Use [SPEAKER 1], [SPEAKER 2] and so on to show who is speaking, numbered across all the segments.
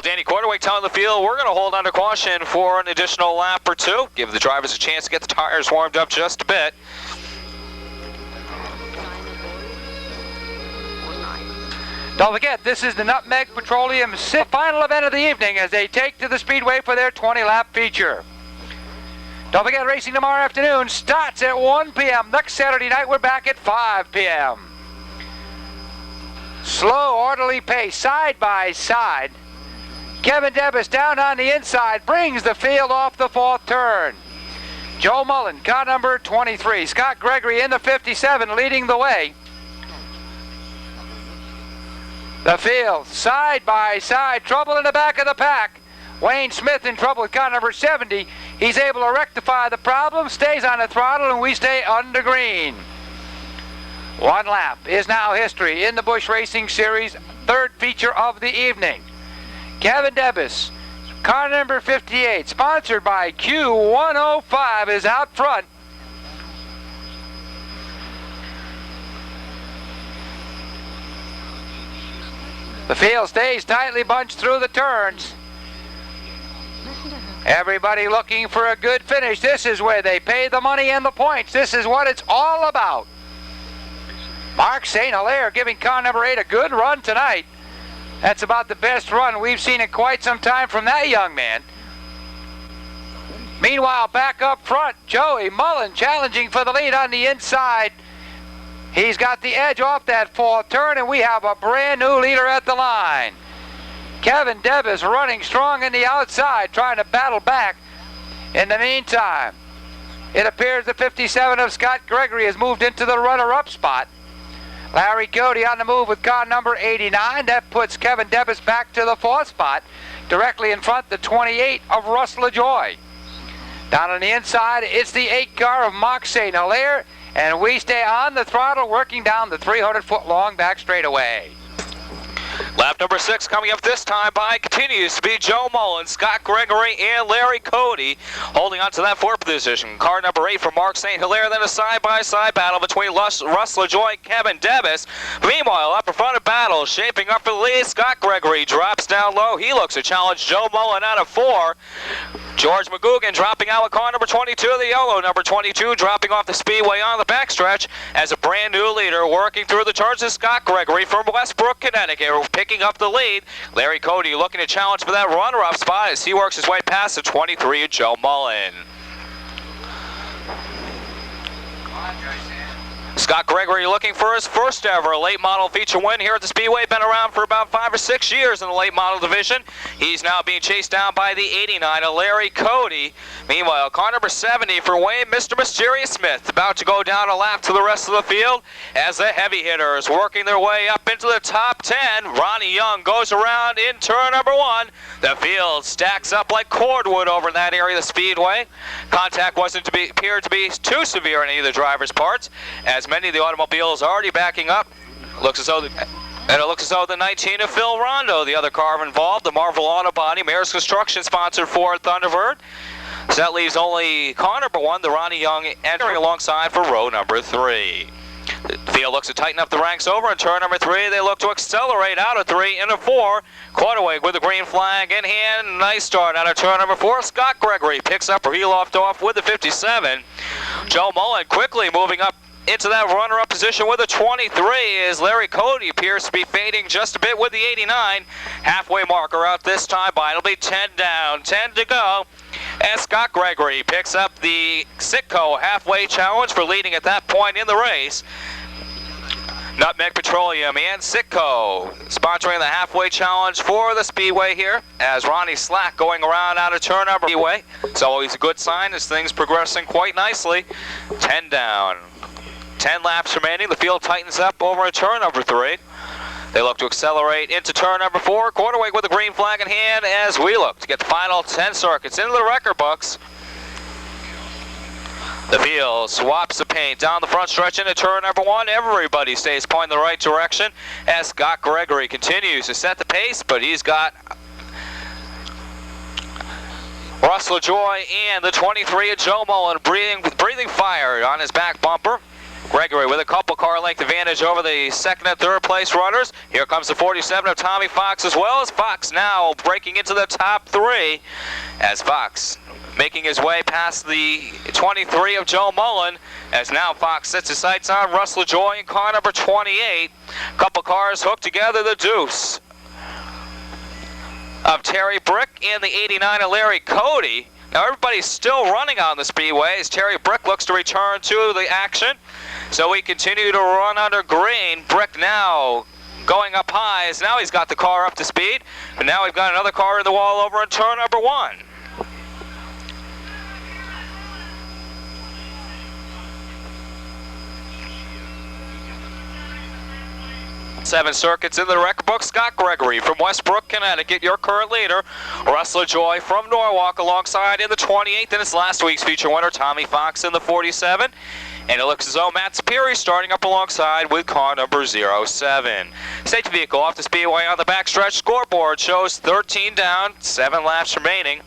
[SPEAKER 1] Danny Quarterway telling the field we're going to hold under caution for an additional lap or two. Give the drivers a chance to get the tires warmed up just a bit.
[SPEAKER 2] Don't forget, this is the Nutmeg Petroleum final event of the evening as they take to the Speedway for their 20-lap feature. Don't forget, racing tomorrow afternoon starts at 1 p.m. Next Saturday night, we're back at 5 p.m. Slow, orderly pace, side by side. Kevin Debus down on the inside brings the field off the fourth turn. Joe Mullen, car number 23. Scott Gregory in the 57 leading the way. The field, side by side, trouble in the back of the pack. Wayne Smith in trouble with car number 70. He's able to rectify the problem, stays on the throttle, and we stay under green. One lap is now history in the Busch Racing Series, third feature of the evening. Kevin Debus, car number 58, sponsored by Q105, is out front. The field stays tightly bunched through the turns. Everybody looking for a good finish. This is where they pay the money and the points. This is what it's all about. Mark St. Hilaire giving car number 8 a good run tonight. That's about the best run we've seen in quite some time from that young man. Meanwhile, back up front, Joey Mullen challenging for the lead on the inside. He's got the edge off that fourth turn, and we have a brand new leader at the line. Kevin Debus running strong in the outside, trying to battle back. In the meantime, it appears the 57 of Scott Gregory has moved into the runner-up spot. Larry Cody on the move with car number 89. That puts Kevin Debus back to the fourth spot, directly in front the 28 of Russ LaJoy. Down on the inside, it's the 8 car of Mark St. Hilaire, and we stay on the throttle working down the 300-foot-long back straightaway.
[SPEAKER 1] Lap number 6 coming up this time by continues to be Joe Mullen, Scott Gregory, and Larry Cody holding on to that fourth position. Car number 8 for Mark St. Hilaire, then a side-by-side battle between Russ LaJoy and Kevin Debus. Meanwhile, up in front of battle, shaping up for the lead, Scott Gregory drops down low. He looks to challenge Joe Mullen out of 4. George McGugan dropping out with car number 22, the yellow number 22, dropping off the speedway on the backstretch as a brand new leader working through the turns is Scott Gregory from Westbrook, Connecticut, picking up the lead. Larry Cody looking to challenge for that runner-up spot as he works his way past the 23 of Joe Mullen. Scott Gregory looking for his first ever late model feature win here at the Speedway. Been around for about 5 or 6 years in the late model division. He's now being chased down by the 89 of Larry Cody. Meanwhile, car number 70 for Wayne, Mr. Mysterious Smith, about to go down a lap to the rest of the field as the heavy hitters working their way up into the top 10. Ronnie Young goes around in turn number 1. The field stacks up like cordwood over in that area of the Speedway. Contact wasn't appeared to be too severe on any of the drivers' parts, as many of the automobiles are already backing up. It looks as though the 19 of Phil Rondo, the other car involved, the Marvel Auto Body, Mayor's Construction sponsored for Thunderbird. So that leaves only car number 1, the Ronnie Young, entering alongside for row number 3. The field looks to tighten up the ranks over in turn number 3. They look to accelerate out of 3 into 4. Quarterway with the green flag in hand. Nice start out of turn number 4. Scott Gregory picks up where he left off with the 57. Joe Mullen quickly moving up into that runner-up position with a 23 as Larry Cody appears to be fading just a bit with the 89. Halfway marker out this time by. It'll be 10 down, 10 to go. As Scott Gregory picks up the Sitco halfway challenge for leading at that point in the race. Nutmeg Petroleum and Sitco sponsoring the halfway challenge for the Speedway here as Ronnie Slack going around out of turn number Speedway. It's always a good sign as things progressing quite nicely. 10 down. 10 laps remaining. The field tightens up over at turn number 3. They look to accelerate into turn number 4. Quarterway with the green flag in hand as we look to get the final 10 circuits into the record books. The field swaps the paint down the front stretch into turn number 1. Everybody stays pointing the right direction as Scott Gregory continues to set the pace, but he's got Russ LaJoy and the 23 of Joe Mullen breathing fire on his back bumper. Gregory with a couple car length advantage over the second and third place runners. Here comes the 47 of Tommy Fox, as well as Fox now breaking into the top three, as Fox making his way past the 23 of Joe Mullen, as now Fox sets his sights on Russ LaJoy in car number 28. Couple cars hooked together, the deuce of Terry Brick and the 89 of Larry Cody. Now everybody's still running on the speedway as Terry Brick looks to return to the action. So we continue to run under green. Brick now going up high, as now he's got the car up to speed. But now we've got another car in the wall over in turn number 1. Seven circuits in the record book. Scott Gregory from Westbrook, Connecticut, your current leader. Russ LaJoy from Norwalk alongside in the 28th, and it's last week's feature winner, Tommy Fox, in the 47. And it looks as though Matt Sapiri starting up alongside with car number 07. Safety vehicle off the speedway on the backstretch. Scoreboard shows 13 down, 7 laps remaining.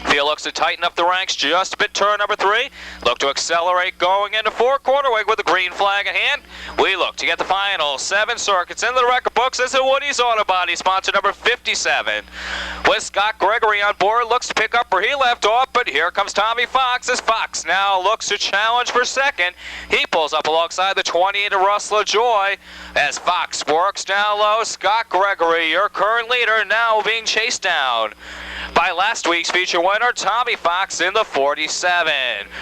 [SPEAKER 1] Field looks to tighten up the ranks just a bit. Turn number 3. Look to accelerate going into 4 quarter wing with the green flag in hand. We look to get the final 7 circuits in the record books as the Woody's Auto Body, sponsor number 57. With Scott Gregory on board, looks to pick up where he left off, but here comes Tommy Fox as Fox now looks to challenge for second. He pulls up alongside the 28 of Russ LaJoy as Fox works down low. Scott Gregory, your current leader, now being chased down by last week's feature winner, Tommy Fox, in the 47.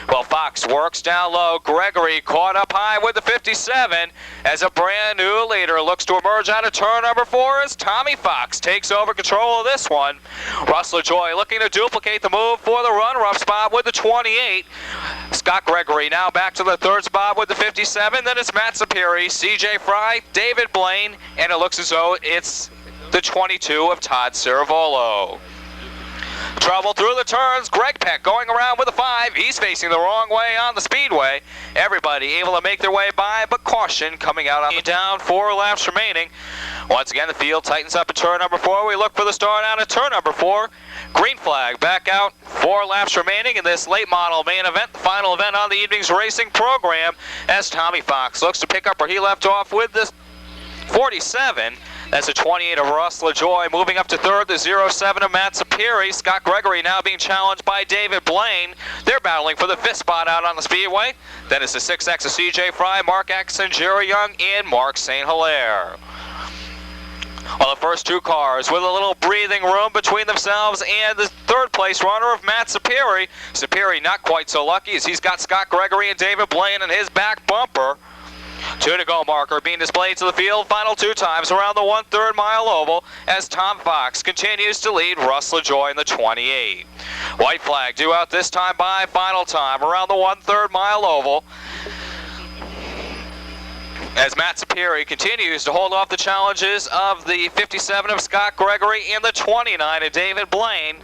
[SPEAKER 1] Well, Fox works down low. Gregory caught up high with the 57 as a brand new leader looks to emerge out of turn number 4 as Tommy Fox takes over control of this one. Russ LaJoy looking to duplicate the move for the runner-up spot with the 28. Scott Gregory now back to the third spot with the 57. Then it's Matt Sapiri, CJ Fry, David Blaine, and it looks as though it's the 22 of Todd Cervolo. Trouble through the turns. Greg Peck going around with a 5. He's facing the wrong way on the speedway. Everybody able to make their way by, but caution coming out on the down. 4 laps remaining. Once again, the field tightens up at turn number 4. We look for the start out at turn number 4. Green flag back out. 4 laps remaining in this late model main event, the final event on the evening's racing program, as Tommy Fox looks to pick up where he left off with this 47. That's a 28 of Russ LaJoy. Moving up to third, the 07 of Matt Sapiri. Scott Gregory now being challenged by David Blaine. They're battling for the 5th spot out on the speedway. Then it's the 6X of CJ Fry, Mark Axon, Jerry Young, and Mark St. Hilaire. Well, the first 2 cars with a little breathing room between themselves and the third place runner of Matt Sapiri. Sapiri not quite so lucky as he's got Scott Gregory and David Blaine in his back bumper. 2 to go marker being displayed to the field. Final 2 times around the 1/3 mile oval as Tom Fox continues to lead Russ LaJoy in the 28. White flag due out this time by final time around the 1/3 mile oval as Matt Sapiri continues to hold off the challenges of the 57 of Scott Gregory and the 29 of David Blaine.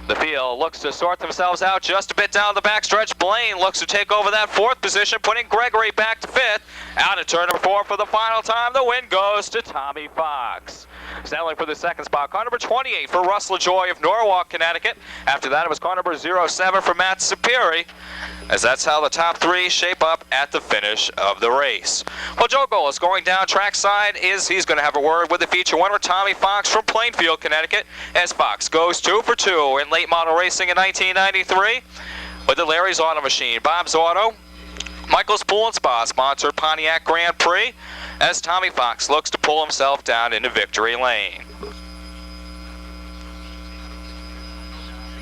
[SPEAKER 1] The field looks to sort themselves out just a bit down the backstretch. Blaine looks to take over that 4th position, putting Gregory back to 5th. Out of turn number 4 for the final time. The win goes to Tommy Fox. Settling for the 2nd spot, car number 28 for Russ LaJoy of Norwalk, Connecticut. After that, it was car number 07 for Matt Sapiri, as that's how the top 3 shape up at the finish of the race. Well, Joe Golis going down trackside he's going to have a word with the feature winner, Tommy Fox from Plainfield, Connecticut, as Fox goes 2 for 2 in late model racing in 1993 with the Larry's Auto Machine, Bob's Auto, Michael's Pool and Spa sponsored Pontiac Grand Prix, as Tommy Fox looks to pull himself down into victory lane.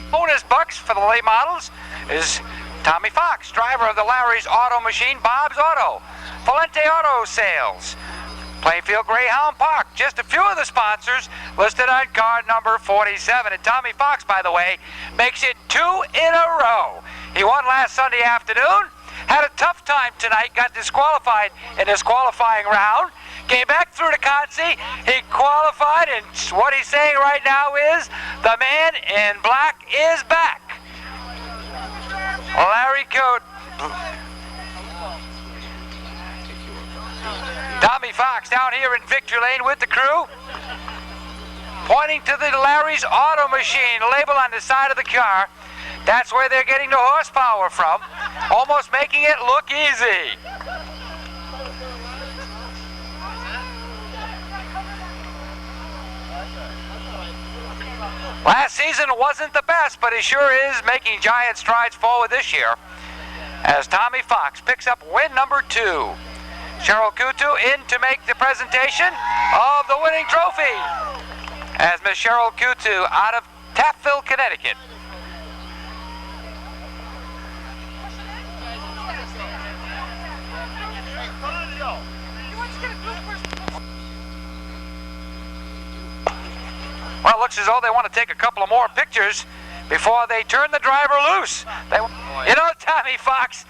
[SPEAKER 2] Bonus bucks for the late models is Tommy Fox, driver of the Larry's Auto Machine, Bob's Auto, Valente Auto Sales, Plainfield Greyhound Park. Just a few of the sponsors listed on card number 47. And Tommy Fox, by the way, makes it 2 in a row. He won last Sunday afternoon, had a tough time tonight, got disqualified in his qualifying round, came back through to Concy, he qualified, and what he's saying right now is, the man in black is back. Larry Code. Tommy Fox down here in victory lane with the crew, pointing to the Larry's Auto Machine label on the side of the car. That's where they're getting the horsepower from, almost making it look easy. Last season wasn't the best, but he sure is making giant strides forward this year as Tommy Fox picks up win number 2. Cheryl Kutu in to make the presentation of the winning trophy as Miss Cheryl Kutu out of Tafteville, Connecticut. Well, it looks as though they want to take a couple of more pictures before they turn the driver loose. You know, Tommy Fox,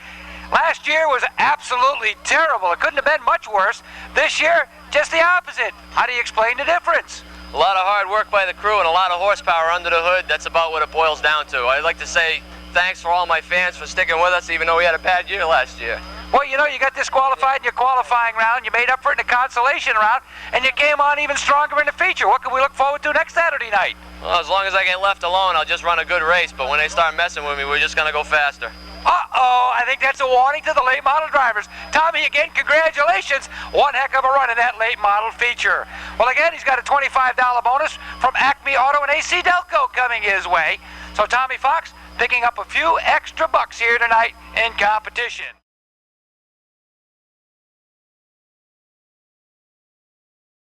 [SPEAKER 2] last year was absolutely terrible. It couldn't have been much worse. This year, just the opposite. How do you explain the difference?
[SPEAKER 3] A lot of hard work by the crew and a lot of horsepower under the hood. That's about what it boils down to. I'd like to say thanks for all my fans for sticking with us, even though we had a bad year last year.
[SPEAKER 2] Well, you know, you got disqualified in your qualifying round, you made up for it in the consolation round, and you came on even stronger in the feature. What can we look forward to next Saturday night?
[SPEAKER 3] Well, as long as I get left alone, I'll just run a good race, but when they start messing with me, we're just going to go faster.
[SPEAKER 2] Uh-oh, I think that's a warning to the late model drivers. Tommy, again, congratulations. One heck of a run in that late model feature. Well, again, he's got a $25 bonus from Acme Auto and AC Delco coming his way. So Tommy Fox picking up a few extra bucks here tonight in competition.